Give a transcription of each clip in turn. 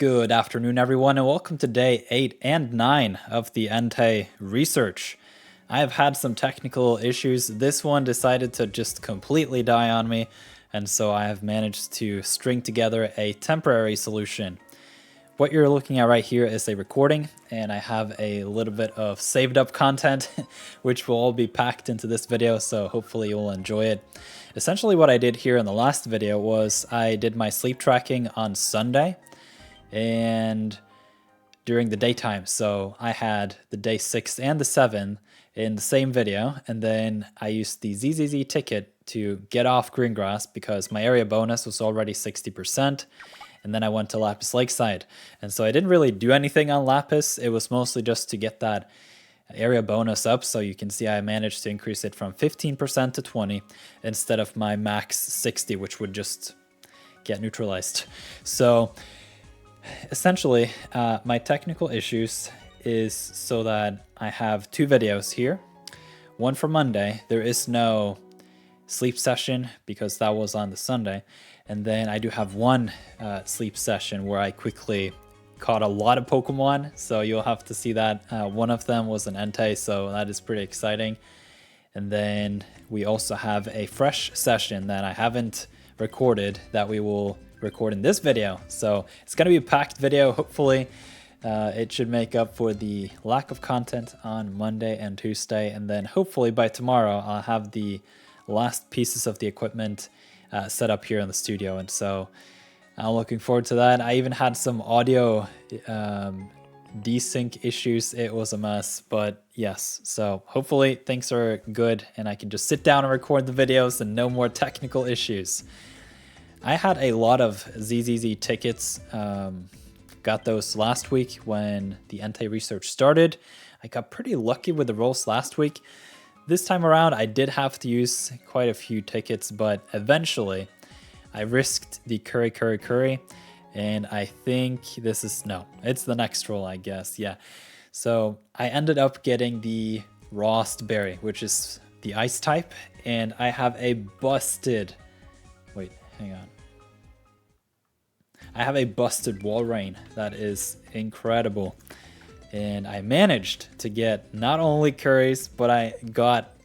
Good afternoon, everyone, and welcome to day 8 and 9 of the Entei Research. I have had some technical issues. This one decided to just completely die on me, and so I have managed to string together a temporary solution. What you're looking at right here is a recording, and I have a little bit of saved up content, which will all be packed into this video, so hopefully you'll enjoy it. Essentially what I did here in the last video was I did my sleep tracking on Sunday, and during the daytime. So I had the day 6 and the 7 in the same video, and then I used the ZZZ ticket to get off Greengrass because my area bonus was already 60%, and then I went to Lapis Lakeside. And so I didn't really do anything on Lapis. It was mostly just to get that area bonus up. So you can see I managed to increase it from 15% to 20 instead of my max 60, which would just get neutralized. So essentially, my technical issues is so that I have 2 videos here. One for Monday. There is no sleep session because that was on the Sunday. And then I do have one sleep session where I quickly caught a lot of Pokemon. So you'll have to see that. One of them was an Entei, so that is pretty exciting. And then we also have a fresh session that I haven't recorded that we will record in this video. So it's going to be a packed video. Hopefully it should make up for the lack of content on Monday and Tuesday, and then hopefully by tomorrow I'll have the last pieces of the equipment set up here in the studio, and so I'm looking forward to that. I even had some audio desync issues. It was a mess, but yes, so hopefully things are good and I can just sit down and record the videos and no more technical issues. I had a lot of ZZZ tickets, got those last week when the Entei Research started. I got pretty lucky with the rolls last week. This time around, I did have to use quite a few tickets, but eventually I risked the curry, and I think this is, no, it's the next roll, I guess, yeah. So I ended up getting the Rawst Berry, which is the ice type, and I have a busted, wait, hang on. I have a busted Walrein that is incredible. And I managed to get not only curries, but I got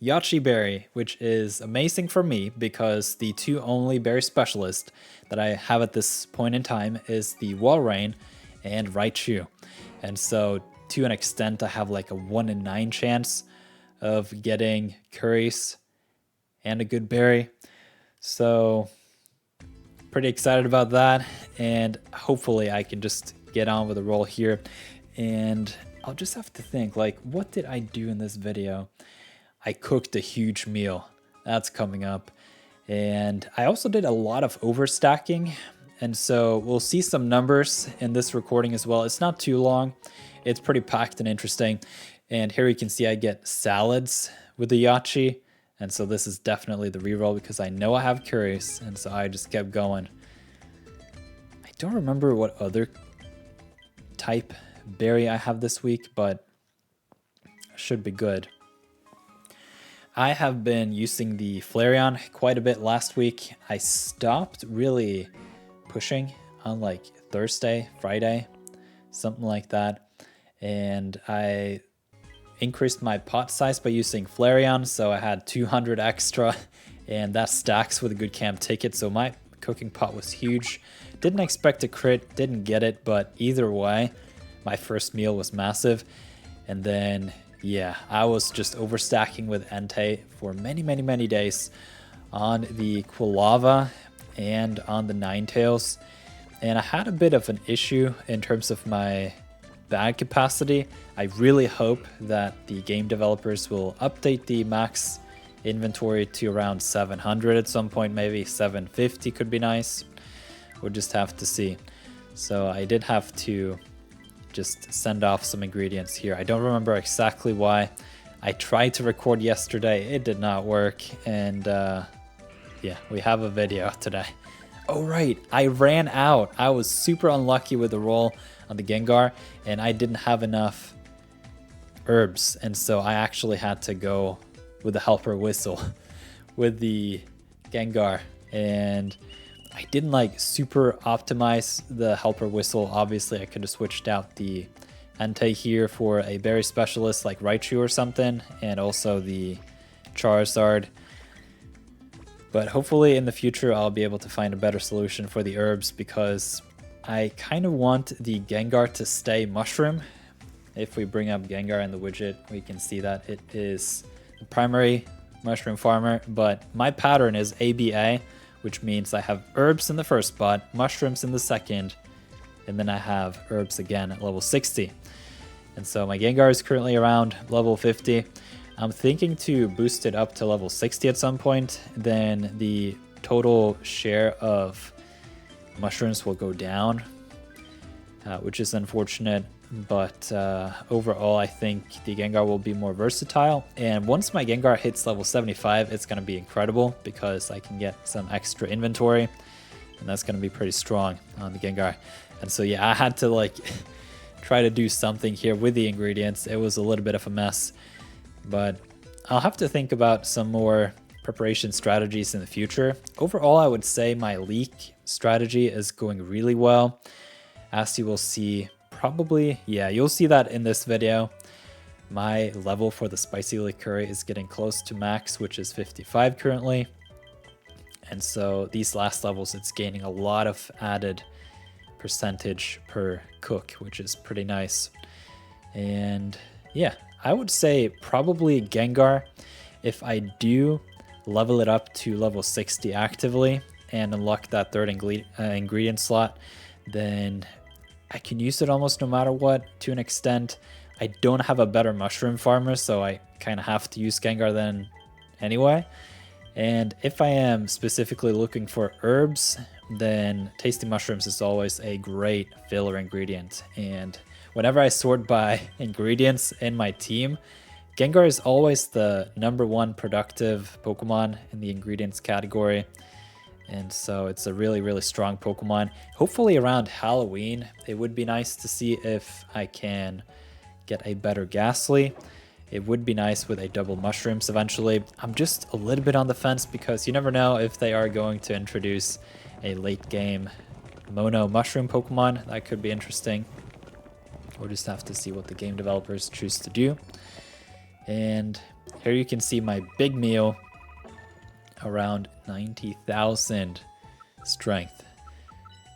Yachi Berry, which is amazing for me because the 2 only berry specialists that I have at this point in time is the Walrein and Raichu. And so to an extent, I have like a 1 in 9 chance of getting curries and a good berry. So pretty excited about that, and hopefully I can just get on with the roll here. And I'll just have to think, like, what did I do in this video? I cooked a huge meal. That's coming up. And I also did a lot of overstacking, and so we'll see some numbers in this recording as well. It's not too long. It's pretty packed and interesting. And here you can see I get salads with the Yachi. And so this is definitely the reroll because I know I have curries, and so I just kept going. I don't remember what other type berry I have this week, but should be good. I have been using the Flareon quite a bit last week. I stopped really pushing on like Thursday, Friday, something like that. And I increased my pot size by using Flareon, so I had 200 extra, and that stacks with a good camp ticket, so my cooking pot was huge. Didn't expect a crit, didn't get it, but either way, my first meal was massive. And then, yeah, I was just overstacking with Entei for many days on the Quilava and on the Ninetales, and I had a bit of an issue in terms of my bag capacity. I really hope that the game developers will update the max inventory to around 700 at some point. Maybe 750 could be nice. We'll just have to see. So I did have to just send off some ingredients here. I don't remember exactly why. I tried to record yesterday, it did not work, and yeah, we have a video today. Oh right, I ran out. I was super unlucky with the roll on the Gengar, and I didn't have enough herbs, and so I actually had to go with the helper whistle with the Gengar, and I didn't like super optimize the helper whistle. Obviously I could have switched out the Entei here for a berry specialist like Raichu or something, and also the Charizard. But hopefully in the future I'll be able to find a better solution for the herbs, because I kind of want the Gengar to stay mushroom. If we bring up Gengar in the widget, we can see that it is the primary mushroom farmer, but my pattern is ABA, which means I have herbs in the first spot, mushrooms in the second, and then I have herbs again at level 60. And so my Gengar is currently around level 50. I'm thinking to boost it up to level 60 at some point. Then the total share of mushrooms will go down, which is unfortunate. But overall, I think the Gengar will be more versatile. And once my Gengar hits level 75, it's going to be incredible, because I can get some extra inventory. And that's going to be pretty strong on the Gengar. And so, yeah, I had to like try to do something here with the ingredients. It was a little bit of a mess. But I'll have to think about some more preparation strategies in the future. Overall, I would say my leek strategy is going really well. As you will see, probably, yeah, you'll see that in this video. My level for the spicy leek curry is getting close to max, which is 55 currently. And so these last levels, it's gaining a lot of added percentage per cook, which is pretty nice. And yeah, I would say probably Gengar. If I do level it up to level 60 actively and unlock that third ingredient slot, then I can use it almost no matter what to an extent. I don't have a better mushroom farmer, so I kind of have to use Gengar then anyway. And if I am specifically looking for herbs, then tasty mushrooms is always a great filler ingredient. And whenever I sort by ingredients in my team, Gengar is always the #1 productive Pokemon in the ingredients category. And so it's a really, really strong Pokemon. Hopefully around Halloween, it would be nice to see if I can get a better Ghastly. It would be nice with a double mushrooms eventually. I'm just a little bit on the fence, because you never know if they are going to introduce a late game mono mushroom Pokemon. That could be interesting. We'll just have to see what the game developers choose to do. And here you can see my big meal, around 90,000 strength.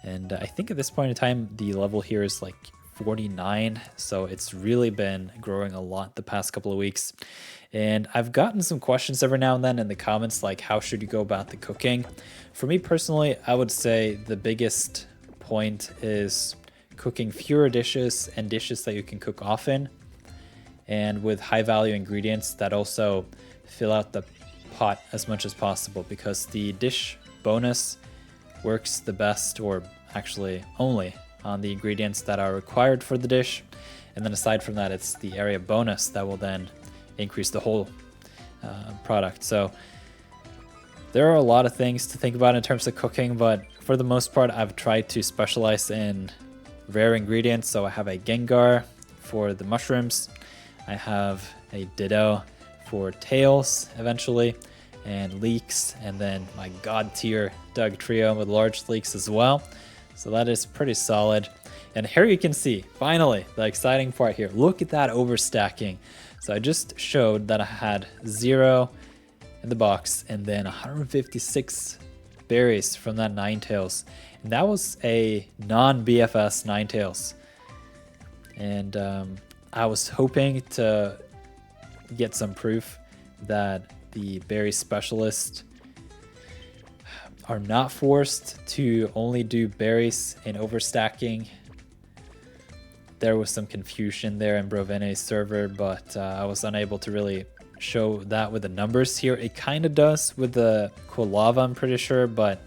And I think at this point in time, the level here is like 49. So it's really been growing a lot the past couple of weeks. And I've gotten some questions every now and then in the comments, like how should you go about the cooking? For me personally, I would say the biggest point is cooking fewer dishes and dishes that you can cook often, and with high value ingredients that also fill out the pot as much as possible, because the dish bonus works the best, or actually only, on the ingredients that are required for the dish. And then aside from that, it's the area bonus that will then increase the whole product. So there are a lot of things to think about in terms of cooking, but for the most part, I've tried to specialize in rare ingredients. So I have a Gengar for the mushrooms. I have a Ditto for tails eventually, and leeks, and then my god tier Doug trio with large leeks as well. So that is pretty solid. And here you can see, finally, the exciting part here. Look at that overstacking. So I just showed that I had 0 in the box, and then 156 berries from that Ninetales. And that was a non-BFS Ninetales. And I was hoping to get some proof that the berry specialists are not forced to only do berries in overstacking. There was some confusion there in Brovinnie's server, but I was unable to really show that with the numbers here. It kind of does with the Quilava, I'm pretty sure, but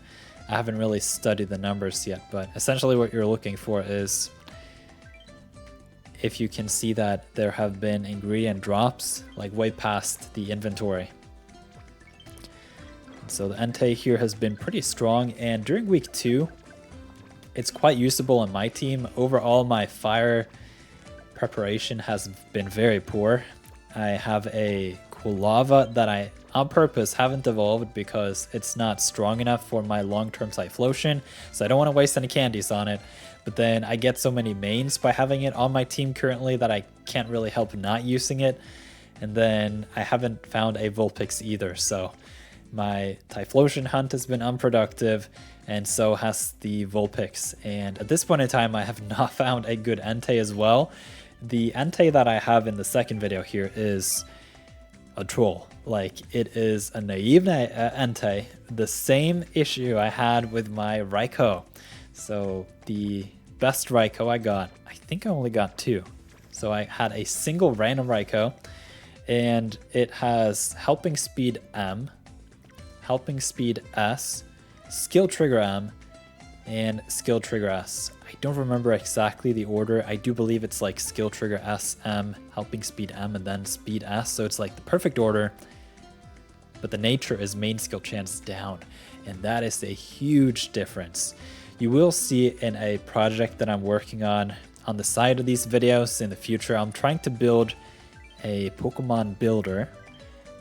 I haven't really studied the numbers yet. But essentially what you're looking for is if you can see that there have been ingredient drops like way past the inventory. So the Entei here has been pretty strong, and during week 2, it's quite usable on my team. Overall, my fire preparation has been very poor. I have a Quilava that I on purpose haven't evolved because it's not strong enough for my long-term Typhlosion, so I don't want to waste any candies on it. But then I get so many mains by having it on my team currently that I can't really help not using it. And then I haven't found a Vulpix either, so my Typhlosion hunt has been unproductive, and so has the Vulpix. And at this point in time, I have not found a good Entei as well. The Entei that I have in the second video here is a troll. Like, it is a naive Entei. The same issue I had with my Raikou. So the best Raikou I got, I think I only got 2. So I had a single random Raikou, and it has Helping Speed M, Helping Speed S, Skill Trigger M, and Skill Trigger S. I don't remember exactly the order. I do believe it's like Skill Trigger S, M, Helping Speed M, and then Speed S. So it's like the perfect order, but the nature is main skill chance down, and that is a huge difference. You will see in a project that I'm working on the side of these videos in the future. I'm trying to build a Pokemon builder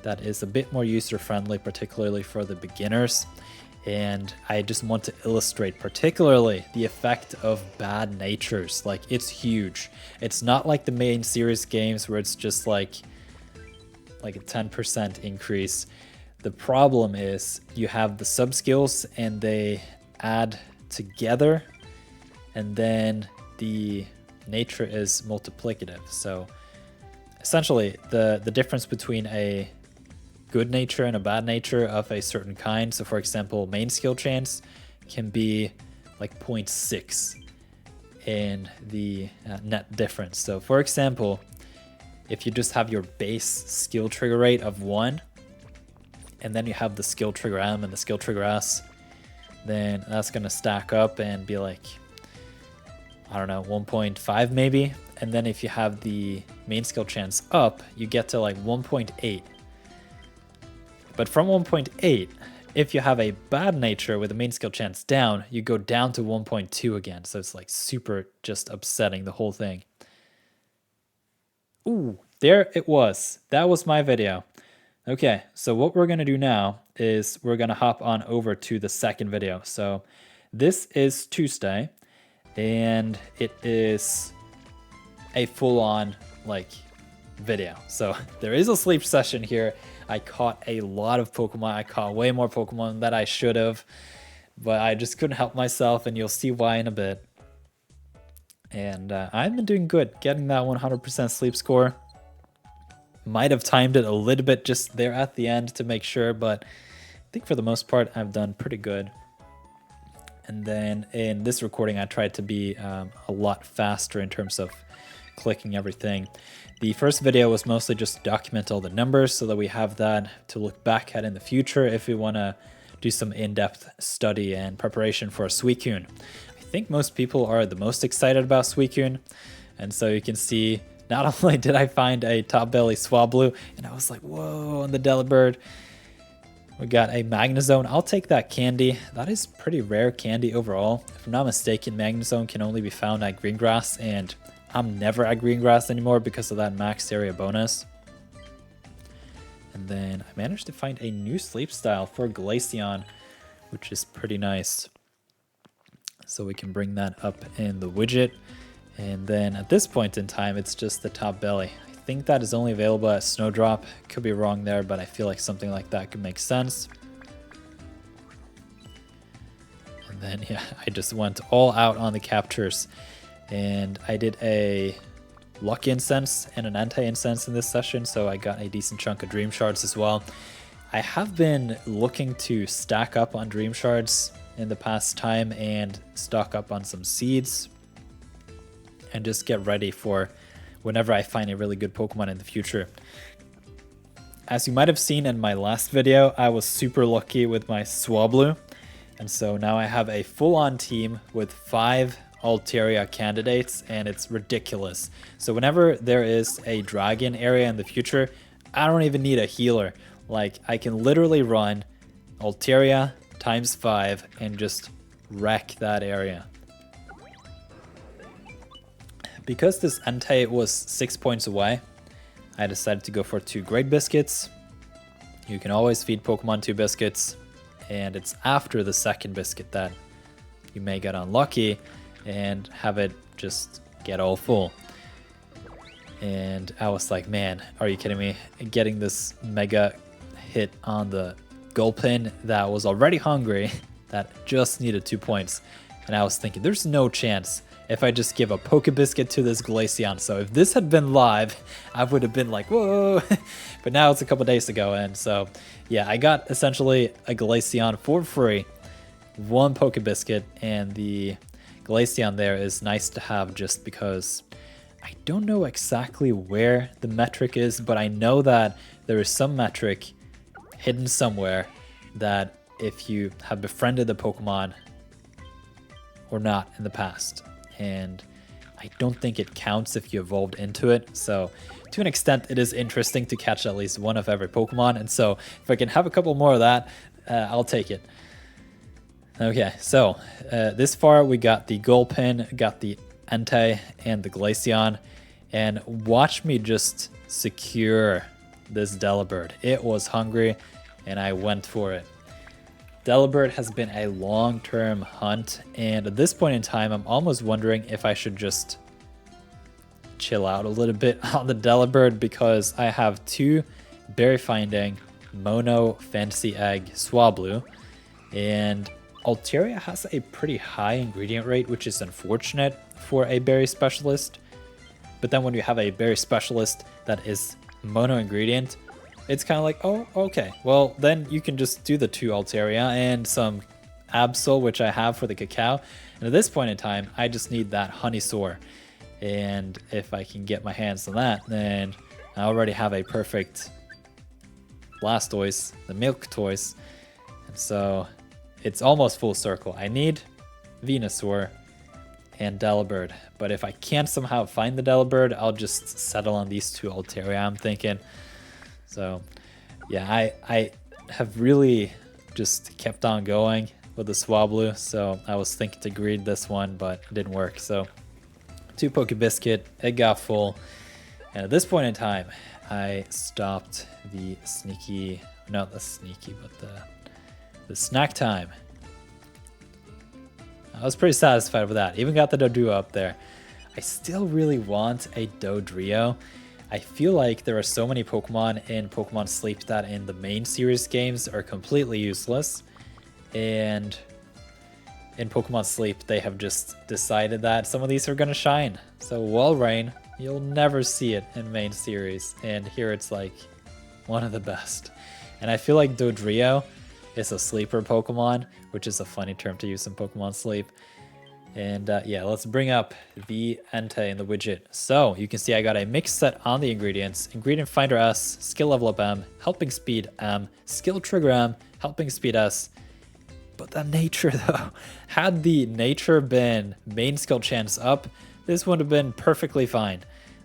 that is a bit more user-friendly, particularly for the beginners. And I just want to illustrate particularly the effect of bad natures. Like, it's huge. It's not like the main series games where it's just like a 10% increase. The problem is you have the sub-skills and they add together, and then the nature is multiplicative. So essentially the difference between a good nature and a bad nature of a certain kind, so for example main skill chance can be like 0.6 in the net difference. So for example, if you just have your base skill trigger rate of 1, and then you have the skill trigger M and the skill trigger S, then that's going to stack up and be like, I don't know, 1.5 maybe. And then if you have the main skill chance up, you get to like 1.8. But from 1.8, if you have a bad nature with a main skill chance down, you go down to 1.2 again. So it's like super just upsetting, the whole thing. Ooh, there it was. That was my video. Okay, so what we're going to do now is we're going to hop on over to the second video. So this is Tuesday, and it is a full-on like video. So there is a sleep session here. I caught a lot of Pokemon. I caught way more Pokemon than I should have, but I just couldn't help myself, and you'll see why in a bit. And I've been doing good, getting that 100% sleep score. Might have timed it a little bit just there at the end to make sure, but I think for the most part I've done pretty good. And then in this recording I tried to be a lot faster in terms of clicking everything. The first video was mostly just document all the numbers so that we have that to look back at in the future if we want to do some in-depth study and preparation for a Suicune. I think most people are the most excited about Suicune, and so you can see not only did I find a top belly Swablu, and I was like, whoa, on the Delibird. We got a Magnezone. I'll take that candy. That is pretty rare candy overall. If I'm not mistaken, Magnezone can only be found at Greengrass, and I'm never at Greengrass anymore because of that max area bonus. And then I managed to find a new sleep style for Glaceon, which is pretty nice. So we can bring that up in the widget. And then at this point in time, it's just the top belly. I think that is only available at Snowdrop. Could be wrong there, but I feel like something like that could make sense. And then, yeah, I just went all out on the captures. And I did a Luck Incense and an Entei Incense in this session, so I got a decent chunk of Dream Shards as well. I have been looking to stack up on Dream Shards in the past time and stock up on some seeds, and just get ready for whenever I find a really good Pokemon in the future. As you might have seen in my last video, I was super lucky with my Swablu, and so now I have a full-on team with 5 Altaria candidates, and it's ridiculous. So whenever there is a dragon area in the future, I don't even need a healer. Like, I can literally run Altaria times 5 and just wreck that area. Because this Entei was 6 points away, I decided to go for 2 Great Biscuits. You can always feed Pokemon 2 biscuits, and it's after the 2nd biscuit that you may get unlucky and have it just get all full. And I was like, man, are you kidding me? Getting this mega hit on the Gulpin that was already hungry, that just needed 2 points. And I was thinking, there's no chance if I just give a Pokebiscuit to this Glaceon. So if this had been live, I would have been like, whoa. But now it's a couple days ago, and so yeah, I got essentially a Glaceon for free, 1 Pokebiscuit, and the Glaceon there is nice to have just because I don't know exactly where the metric is, but I know that there is some metric hidden somewhere that if you have befriended the Pokemon or not in the past. And I don't think it counts if you evolved into it. So to an extent, it is interesting to catch at least 1 of every Pokemon. And so if I can have a couple more of that, I'll take it. Okay, so this far we got the Gulpin, got the Entei, and the Glaceon. And watch me just secure this Delibird. It was hungry, and I went for it. Delibird has been a long-term hunt, and at this point in time, I'm almost wondering if I should just chill out a little bit on the Delibird, because I have 2 berry finding mono fantasy egg Swablu, and Altaria has a pretty high ingredient rate, which is unfortunate for a berry specialist. But then when you have a berry specialist that is mono ingredient, it's kind of like, oh, okay, well, then you can just do the 2 Altaria and some Absol, which I have for the cacao. And at this point in time, I just need that Honeysaur. And if I can get my hands on that, then I already have a perfect Blastoise, the Milk Toys. And so it's almost full circle. I need Venusaur and Delibird. But if I can't somehow find the Delibird, I'll just settle on these 2 Altaria, I'm thinking. So yeah, I have really just kept on going with the Swablu, so I was thinking to greed this one, but it didn't work. So 2 Pokebiscuit, it got full, and at this point in time, I stopped the sneaky, not the sneaky, but the snack time. I was pretty satisfied with that. Even got the Doduo up there. I still really want a Dodrio. I feel like there are so many Pokemon in Pokemon Sleep that in the main series games are completely useless. And in Pokemon Sleep, they have just decided that some of these are going to shine. So Walrein, you'll never see it in main series. And here it's like one of the best. And I feel like Dodrio is a sleeper Pokemon, which is a funny term to use in Pokemon Sleep. And yeah, let's bring up the Entei in the widget. So you can see I got a mix set on the ingredients. Ingredient Finder S, Skill Level Up M, Helping Speed M, Skill Trigger M, Helping Speed S. But the nature though, had the nature been main skill chance up, this would have been perfectly fine.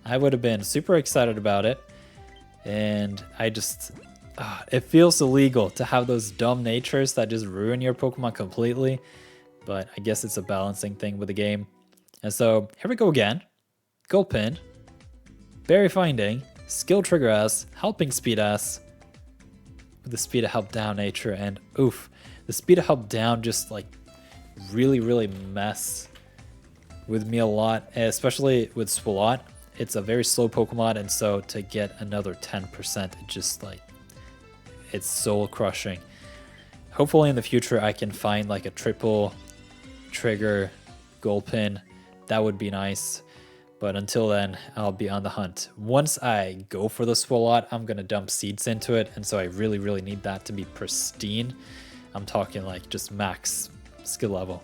I would have been super excited about it. And I just, it feels illegal to have those dumb natures that just ruin your Pokemon completely. But I guess it's a balancing thing with the game. And so here we go again. Gulpin, Berry Finding, Skill Trigger S, Helping Speed S, with the Speed of Help Down nature, and oof, the Speed of Help Down just like really mess with me a lot, especially with Swalot. It's a very slow Pokemon, and so to get another 10%, it just like, it's soul crushing. Hopefully in the future I can find like a triple trigger Gulpin. That would be nice. But until then, I'll be on the hunt. Once I go for the Swalot, I'm going to dump seeds into it. And so I really need that to be pristine. I'm talking like just max skill level.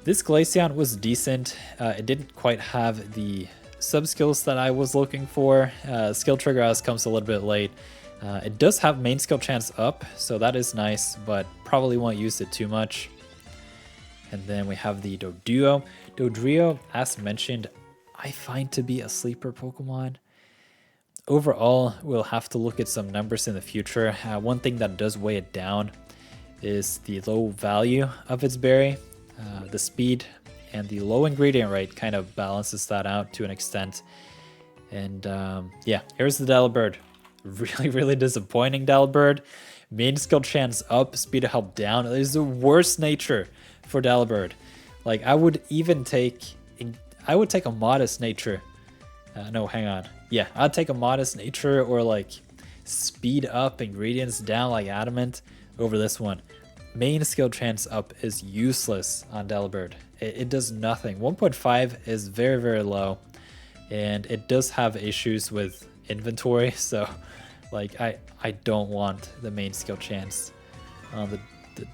This Glaceon was decent. It didn't quite have the sub-skills that I was looking for. Skill Trigger S comes a little bit late. It does have main skill chance up, so that is nice, but probably won't use it too much. And then we have the Doduo. Dodrio, as mentioned, I find to be a sleeper Pokemon. Overall, we'll have to look at some numbers in the future. One thing that does weigh it down is the low value of its berry. The speed and the low ingredient rate kind of balances that out to an extent. And yeah, here's the Delibird. Really, really disappointing Delibird. Main skill chance up, speed of help down. It is the worst nature for Delibird. Like, I would take a modest nature. No, hang on. Yeah, I'd take a modest nature or like speed up, ingredients down like adamant over this one. Main skill chance up is useless on Delibird. It does nothing. 1.5 is very, very low, and it does have issues with inventory, so like I don't want the main skill chance on the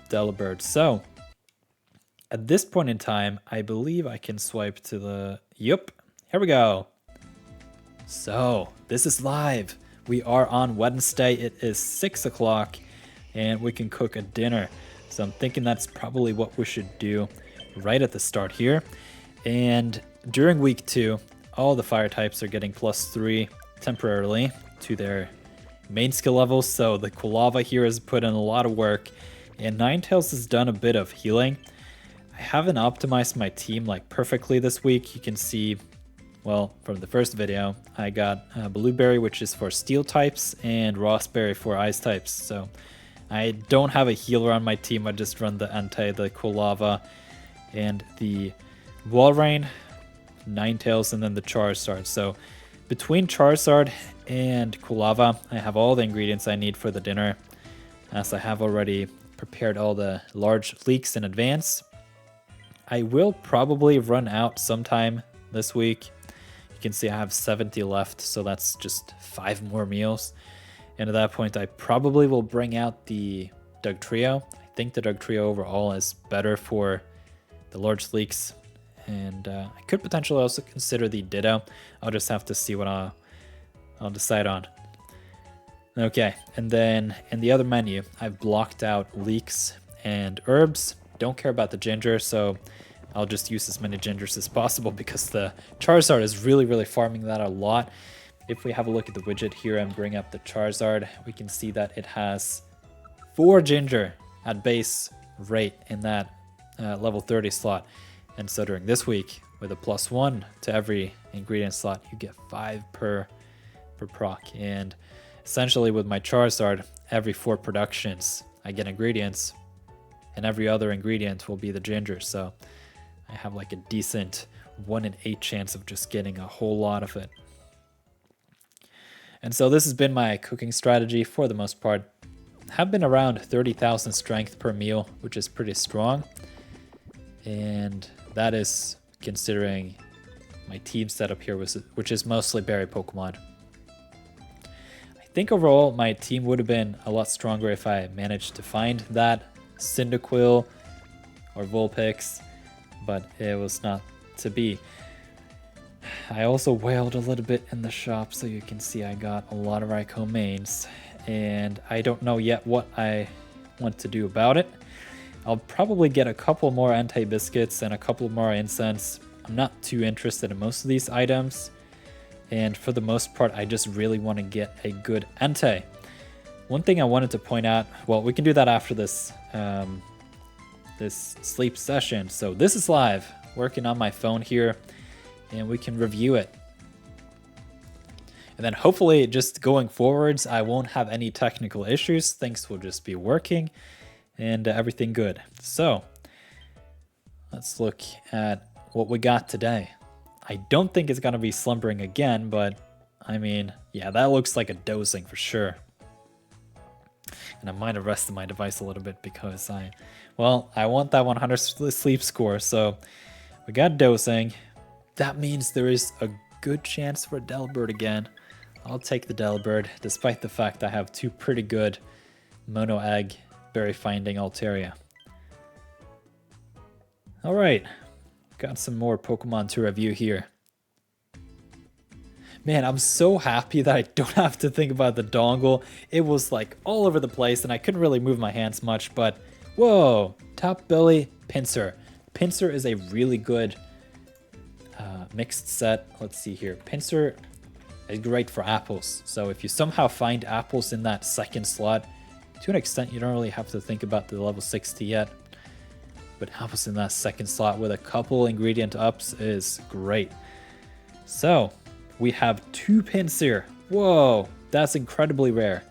Delibird. So at this point in time, I believe I can swipe to the... Yep, here we go. So this is live. We are on Wednesday. It is 6 o'clock and we can cook a dinner. So I'm thinking that's probably what we should do right at the start here. And during week 2, all the fire types are getting +3 temporarily to their main skill levels. So the Quilava here has put in a lot of work, and Ninetales has done a bit of healing. I haven't optimized my team like perfectly this week. You can see, well, from the first video, I got Blueberry, which is for steel types, and Rossberry for ice types. So I don't have a healer on my team. I just run the Entei, the Quilava, and the Walrein, Ninetales, and then the Charizard. So between Charizard and Quilava, I have all the ingredients I need for the dinner, as I have already prepared all the large leeks in advance. I will probably run out sometime this week. You can see I have 70 left, so that's just 5 more meals. And at that point, I probably will bring out the Doug Trio. I think the Doug Trio overall is better for the large leeks. And I could potentially also consider the Ditto. I'll just have to see what I'll decide on. Okay, and then in the other menu, I've blocked out leeks and herbs. Don't care about the ginger, so I'll just use as many gingers as possible because the Charizard is really, really farming that a lot. If we have a look at the widget here and bring up the Charizard, we can see that it has 4 ginger at base rate in that level 30 slot. And so during this week, with a +1 to every ingredient slot, you get 5 per proc. And essentially with my Charizard, every 4 productions, I get ingredients, and every other ingredient will be the ginger. So I have like a decent 1 in 8 chance of just getting a whole lot of it. And so this has been my cooking strategy for the most part. Have been around 30,000 strength per meal, which is pretty strong. And that is considering my team setup here, which is mostly berry Pokemon. I think overall my team would have been a lot stronger if I managed to find that Cyndaquil or Vulpix, but it was not to be. I also wailed a little bit in the shop, so you can see I got a lot of Raikou mains, and I don't know yet what I want to do about it. I'll probably get a couple more Entei biscuits and a couple more incense. I'm not too interested in most of these items, and for the most part, I just really want to get a good Entei. One thing I wanted to point out, well, we can do that after this this sleep session. So this is live, working on my phone here, and we can review it. And then hopefully just going forwards, I won't have any technical issues. Things will just be working and everything good. So let's look at what we got today. I don't think it's gonna be slumbering again, but I mean, yeah, that looks like a dozing for sure. And I might have rested my device a little bit because I want that 100 sleep score. So we got dosing. That means there is a good chance for a Delibird again. I'll take the Delibird, despite the fact I have 2 pretty good mono egg berry finding Altaria. All right, got some more Pokemon to review here. Man, I'm so happy that I don't have to think about the dongle. It was like all over the place and I couldn't really move my hands much, but whoa, Top Belly Pinsir. Pinsir is a really good mixed set. Let's see here. Pinsir is great for apples. So if you somehow find apples in that second slot, to an extent, you don't really have to think about the level 60 yet. But apples in that second slot with a couple ingredient ups is great. So we have 2 Pinsir. Whoa, that's incredibly rare.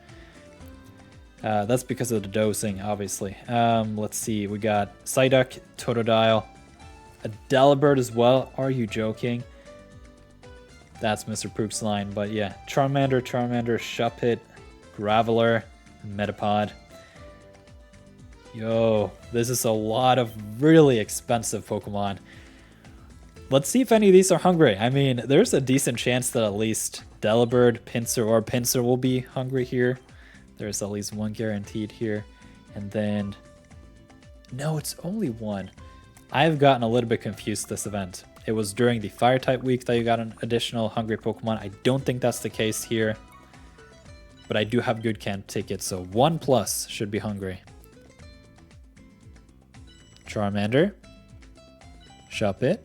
That's because of the dosing, obviously. Let's see, we got Psyduck, Totodile, a Delibird as well. Are you joking? That's Mr. Pook's line, but yeah. Charmander, Shuppet, Graveler, Metapod. Yo, this is a lot of really expensive Pokemon. Let's see if any of these are hungry. I mean, there's a decent chance that at least Delibird, Pinsir, or Pinsir will be hungry here. There's at least one guaranteed here. And then... no, it's only one. I've gotten a little bit confused this event. It was during the Fire-type week that you got an additional hungry Pokemon. I don't think that's the case here. But I do have good camp tickets, so 1+ should be hungry. Charmander. Shuppet.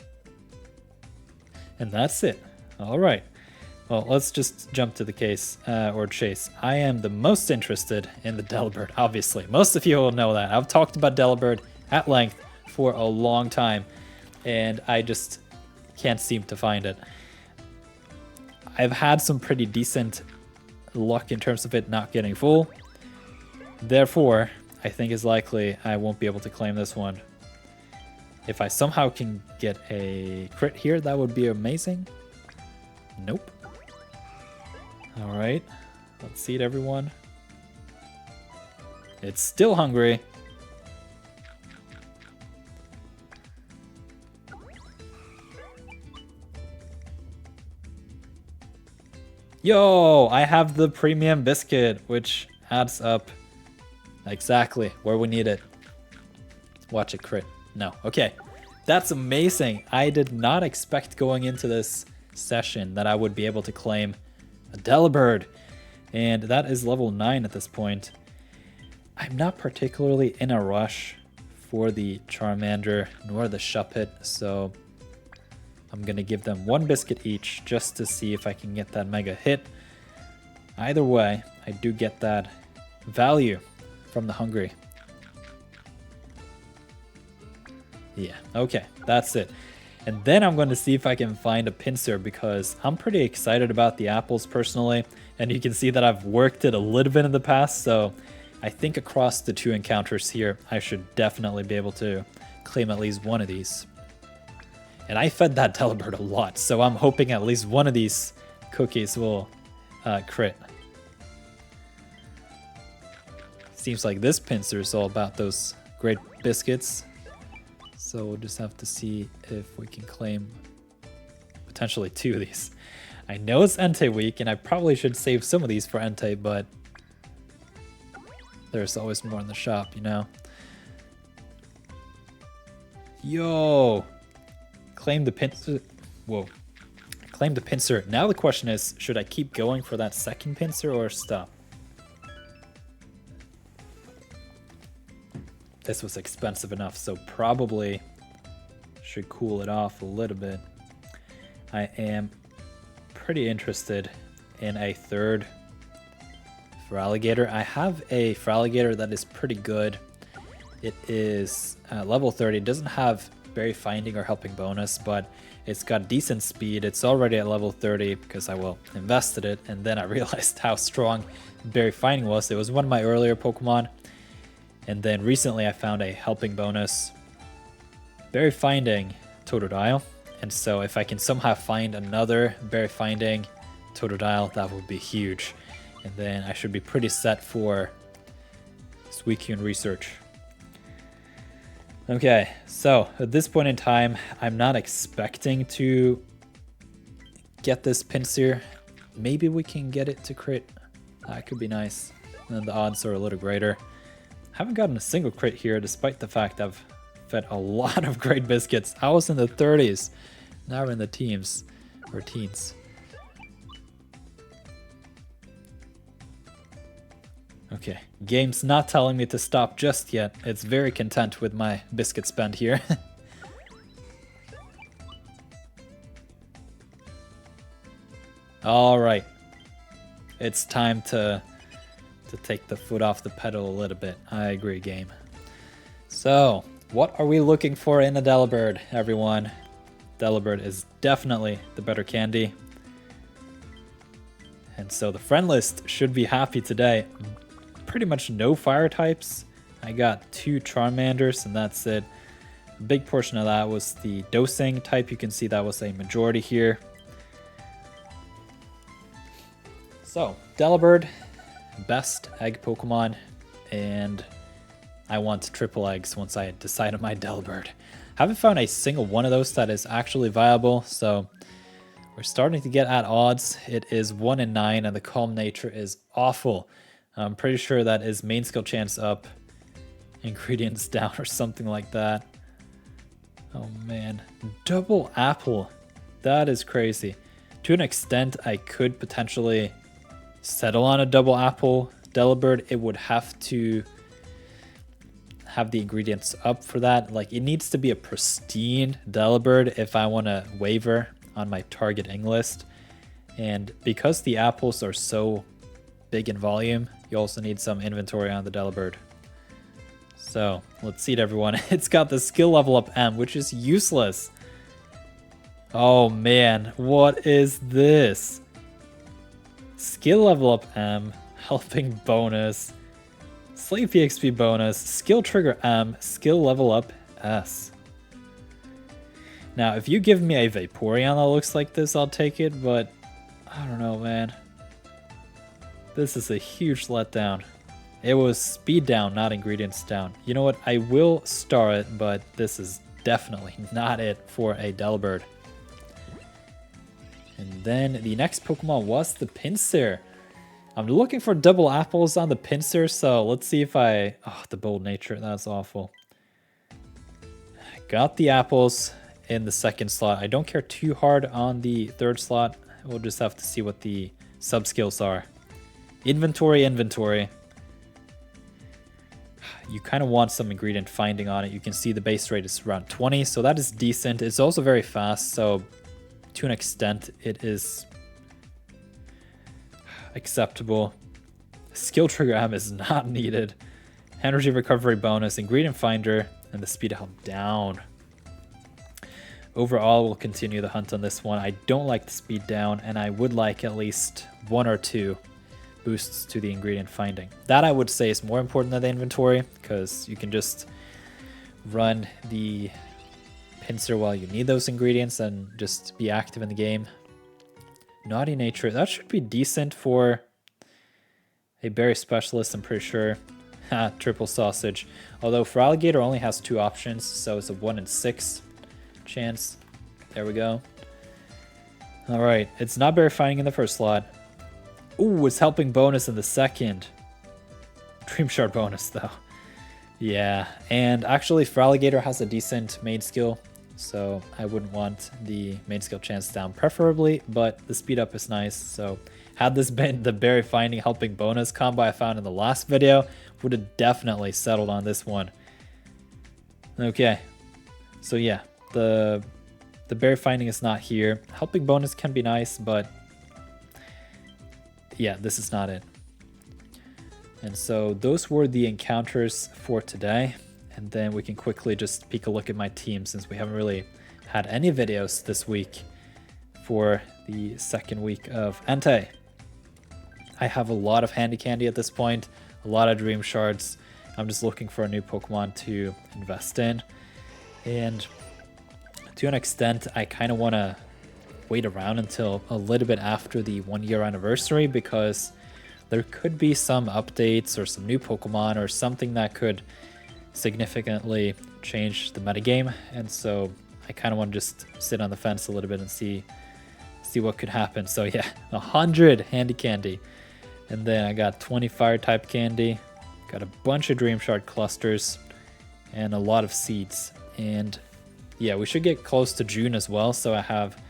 And that's it. All right. Well, let's just jump to the case, or chase. I am the most interested in the Delibird, obviously. Most of you will know that. I've talked about Delibird at length for a long time, and I just can't seem to find it. I've had some pretty decent luck in terms of it not getting full. Therefore, I think it's likely I won't be able to claim this one. If I somehow can get a crit here, that would be amazing. Nope. Alright. Let's see it, everyone. It's still hungry. Yo, I have the premium biscuit, which adds up exactly where we need it. Watch it crit. No. Okay. That's amazing. I did not expect going into this session that I would be able to claim a Delibird. And that is level 9 at this point. I'm not particularly in a rush for the Charmander nor the Shuppet, so I'm going to give them 1 biscuit each just to see if I can get that mega hit. Either way, I do get that value from the hungry. Yeah, okay, that's it. And then I'm going to see if I can find a Pinsir because I'm pretty excited about the apples personally. And you can see that I've worked it a little bit in the past, so I think across the 2 encounters here, I should definitely be able to claim at least one of these. And I fed that Delibird a lot, so I'm hoping at least one of these cookies will crit. Seems like this Pinsir is all about those great biscuits. So we'll just have to see if we can claim potentially 2 of these. I know it's Entei week, and I probably should save some of these for Entei, but there's always more in the shop, you know? Yo! Claim the Pinsir. Whoa. Claim the Pinsir. Now the question is, should I keep going for that second Pinsir or stop? This was expensive enough, so probably should cool it off a little bit. I am pretty interested in a third Feraligatr. I have a Feraligatr that is pretty good. It is level 30. It doesn't have berry finding or helping bonus, but it's got decent speed. It's already at level 30 because I invested it, and then I realized how strong berry finding was. It was one of my earlier Pokemon. And then recently I found a helping bonus, berry finding Totodile. And so if I can somehow find another berry finding Totodile, that would be huge. And then I should be pretty set for Suicune Research. Okay, so at this point in time, I'm not expecting to get this Pinsir. Maybe we can get it to crit. That could be nice. And then the odds are a little greater. Haven't gotten a single crit here, despite the fact I've fed a lot of great biscuits. I was in the 30s. Now we're in the teens. Okay, game's not telling me to stop just yet. It's very content with my biscuit spend here. Alright. It's time to take the foot off the pedal a little bit. I agree, game. So, what are we looking for in a Delibird, everyone? Delibird is definitely the better candy. And so the friend list should be happy today. Pretty much no fire types. I got 2 Charmanders and that's it. A big portion of that was the dosing type. You can see that was a majority here. So, Delibird, best egg Pokemon, and I want triple eggs once I decide on my Delibird. Haven't found a single one of those that is actually viable, so we're starting to get at odds. It is 1 in 9, and the calm nature is awful. I'm pretty sure that is main skill chance up, ingredients down, or something like that. Oh man, double apple. That is crazy. To an extent, I could potentially settle on a double apple Delibird. It would have to have the ingredients up for that. Like, it needs to be a pristine Delibird if I want to waver on my targeting list. And because the apples are so big in volume, you also need some inventory on the Delibird. So let's seed everyone. It's got the skill level up M, which is useless. Oh man, what is this? Skill level up M, helping bonus, Sleep EXP bonus, skill trigger M, skill level up S. Now, if you give me a Vaporeon that looks like this, I'll take it, but I don't know, man. This is a huge letdown. It was speed down, not ingredients down. You know what? I will star it, but this is definitely not it for a Delibird. And then the next Pokemon was the Pinsir. I'm looking for double apples on the Pinsir, so let's see if I... Oh, the bold nature, that's awful. I got the apples in the second slot. I don't care too hard on the third slot. We'll just have to see what the sub-skills are. Inventory. You kind of want some ingredient finding on it. You can see the base rate is around 20, so that is decent. It's also very fast, so to an extent, it is acceptable. Skill trigger M is not needed. Energy recovery bonus, ingredient finder, and the speed held down. Overall, we'll continue the hunt on this one. I don't like the speed down, and I would like at least 1 or 2 boosts to the ingredient finding. That I would say is more important than the inventory, because you can just run the Pinsir while you need those ingredients and just be active in the game. Naughty nature, that should be decent for a berry specialist, I'm pretty sure. Triple sausage. Although for alligator only has 2 options, so it's a 1 in 6 chance. There we go. Alright, it's not berry finding in the first slot. Ooh, it's helping bonus in the second. Dream Shard bonus though. Yeah, and actually Feraligatr has a decent main skill, so I wouldn't want the main skill chance down preferably, but the speed up is nice. So had this been the berry finding helping bonus combo I found in the last video, would have definitely settled on this one. Okay, so yeah, the berry finding is not here. Helping bonus can be nice, but yeah, this is not it. And so those were the encounters for today. And then we can quickly just peek a look at my team, since we haven't really had any videos this week for the second week of Entei. I have a lot of handy candy at this point, a lot of dream shards. I'm just looking for a new Pokemon to invest in. And to an extent, I kind of want to wait around until a little bit after the 1-year anniversary, because there could be some updates or some new Pokemon or something that could significantly change the metagame. And so I kind of want to just sit on the fence a little bit and see what could happen. So yeah, 100 handy candy. And then I got 20 fire type candy, got a bunch of dream shard clusters, and a lot of seeds. And yeah, we should get close to June as well. So I have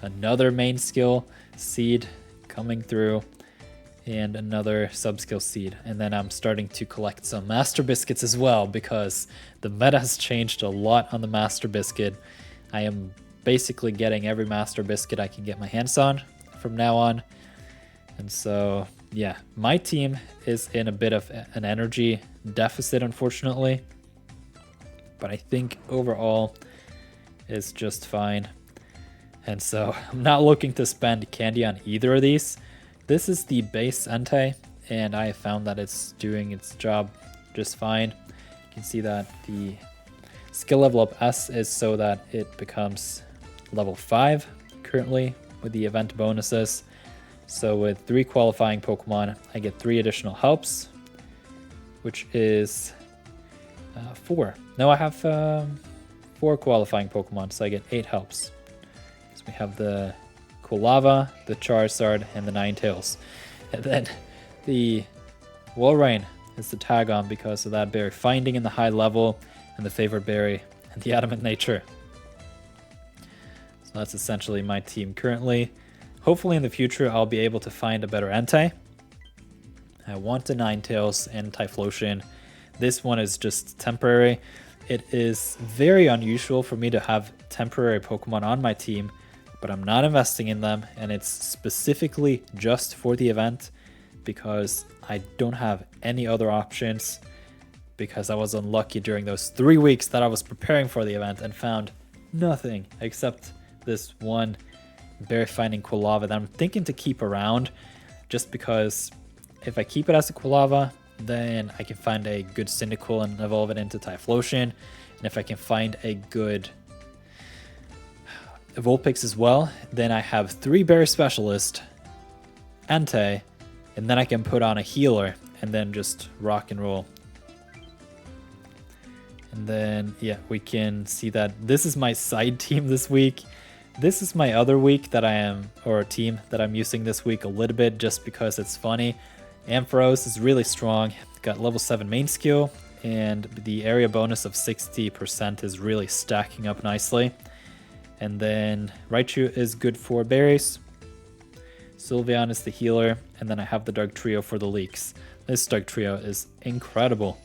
another main skill seed coming through, and another sub-skill seed. And then I'm starting to collect some Master Biscuits as well, because the meta has changed a lot on the Master Biscuit. I am basically getting every Master Biscuit I can get my hands on from now on. And so, yeah, my team is in a bit of an energy deficit, unfortunately. But I think overall it's just fine. And so I'm not looking to spend candy on either of these, This is the base Entei, and I found that it's doing its job just fine. You can see that the skill level up S is so that it becomes level 5 currently with the event bonuses. So with 3 qualifying Pokemon, I get 3 additional helps, which is 4. No, I have 4 qualifying Pokemon, so I get 8 helps. So we have the Quilava, the Charizard, and the Ninetales. And then the Walrein is the tag on because of that berry finding in the high level and the favorite berry and the adamant nature. So that's essentially my team currently. Hopefully in the future I'll be able to find a better Entei. I want a Ninetales and Typhlosion. This one is just temporary. It is very unusual for me to have temporary Pokemon on my team, but I'm not investing in them, and it's specifically just for the event because I don't have any other options, because I was unlucky during those 3 weeks that I was preparing for the event and found nothing except this one berry finding Quilava that I'm thinking to keep around, just because if I keep it as a Quilava, then I can find a good Cyndaquil and evolve it into Typhlosion, and if I can find a good Vulpix as well, then I have 3 berry specialist Entei, and then I can put on a healer and then just rock and roll. And then yeah, we can see that this is my side team this week. This is my other week that I am, or team that I'm using this week a little bit just because it's funny. Ampharos is really strong, got level 7 main skill, and the area bonus of 60% is really stacking up nicely. And then Raichu is good for berries. Sylveon is the healer, and then I have the Dark Trio for the leaks. This Dark Trio is incredible.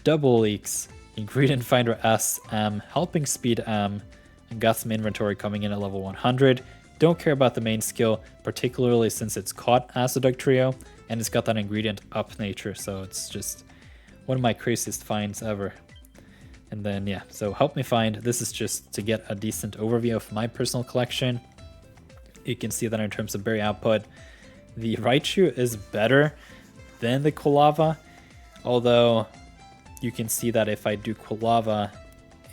Double leaks, Ingredient Finder S, M, Helping Speed M, and got some inventory coming in at level 100. Don't care about the main skill, particularly since it's caught as a Dark Trio, and it's got that ingredient up nature, so it's just one of my craziest finds ever. And then yeah, so help me find. This is just to get a decent overview of my personal collection. You can see that in terms of berry output, the Raichu is better than the Quilava, although you can see that if I do Quilava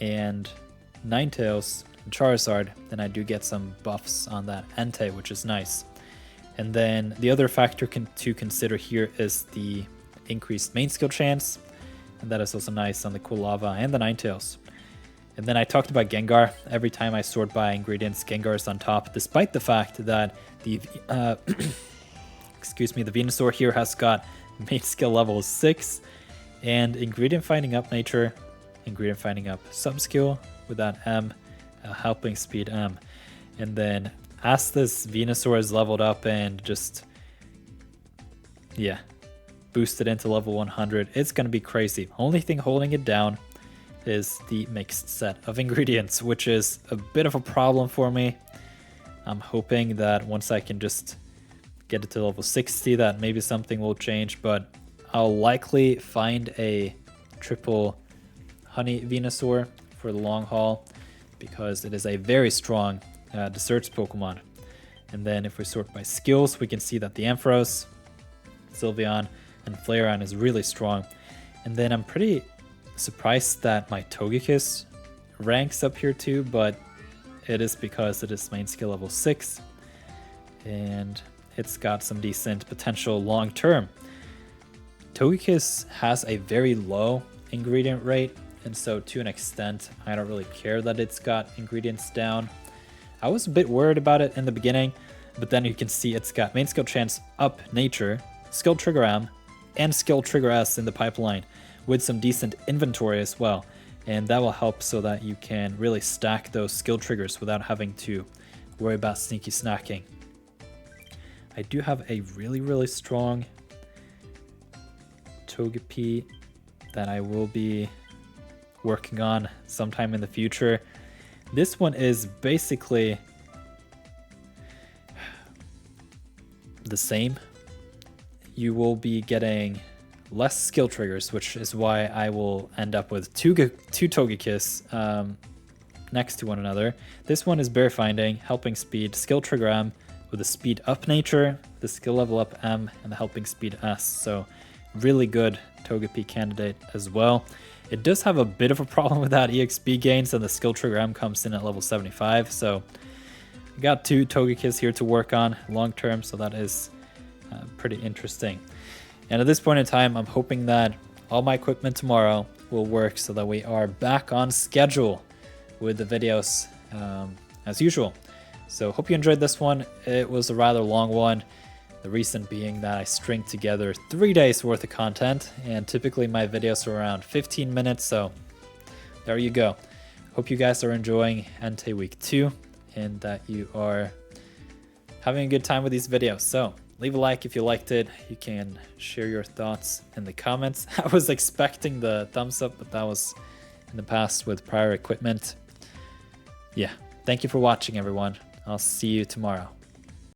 and Ninetales and Charizard, then I do get some buffs on that Entei, which is nice. And then the other factor to consider here is the increased main skill chance, and that is also nice on the Quilava and the Ninetales. And then I talked about Gengar. Every time I sort by ingredients, Gengar is on top, despite the fact that the excuse me, the Venusaur here has got main skill level 6 and ingredient finding up nature, ingredient finding up sub skill with that M, helping speed M. And then as this Venusaur is leveled up and just yeah, boosted into level 100, it's gonna be crazy. Only thing holding it down is the mixed set of ingredients, which is a bit of a problem for me. I'm hoping that once I can just get it to level 60 that maybe something will change, but I'll likely find a triple honey Venusaur for the long haul because it is a very strong Research Pokemon. And then if we sort by skills, we can see that the Ampharos, Sylveon, and Flareon is really strong. And then I'm pretty surprised that my Togekiss ranks up here too, but it is because it is main skill level 6 and it's got some decent potential long term. Togekiss has a very low ingredient rate, and so to an extent I don't really care that it's got ingredients down. I was a bit worried about it in the beginning, but then you can see it's got main skill chance up nature, skill trigger M, and skill trigger S in the pipeline with some decent inventory as well. And that will help so that you can really stack those skill triggers without having to worry about sneaky snacking. I do have a really strong Togepi that I will be working on sometime in the future. This one is basically the same. You will be getting less skill triggers, which is why I will end up with two Togekiss next to one another. This one is Bear Finding, Helping Speed, Skill Trigger M with the speed up nature, the skill level up M, and the helping speed S. So really good Togepi candidate as well. It does have a bit of a problem with that EXP gains, and the skill trigger M comes in at level 75. So I got 2 Togekis here to work on long term, so that is pretty interesting. And at this point in time, I'm hoping that all my equipment tomorrow will work so that we are back on schedule with the videos as usual. So hope you enjoyed this one. It was a rather long one. The reason being that I string together 3 days worth of content, and typically my videos are around 15 minutes, so there you go. Hope you guys are enjoying Entei Week 2 and that you are having a good time with these videos. So leave a like if you liked it. You can share your thoughts in the comments. I was expecting the thumbs up, but that was in the past with prior equipment. Yeah, thank you for watching, everyone. I'll see you tomorrow.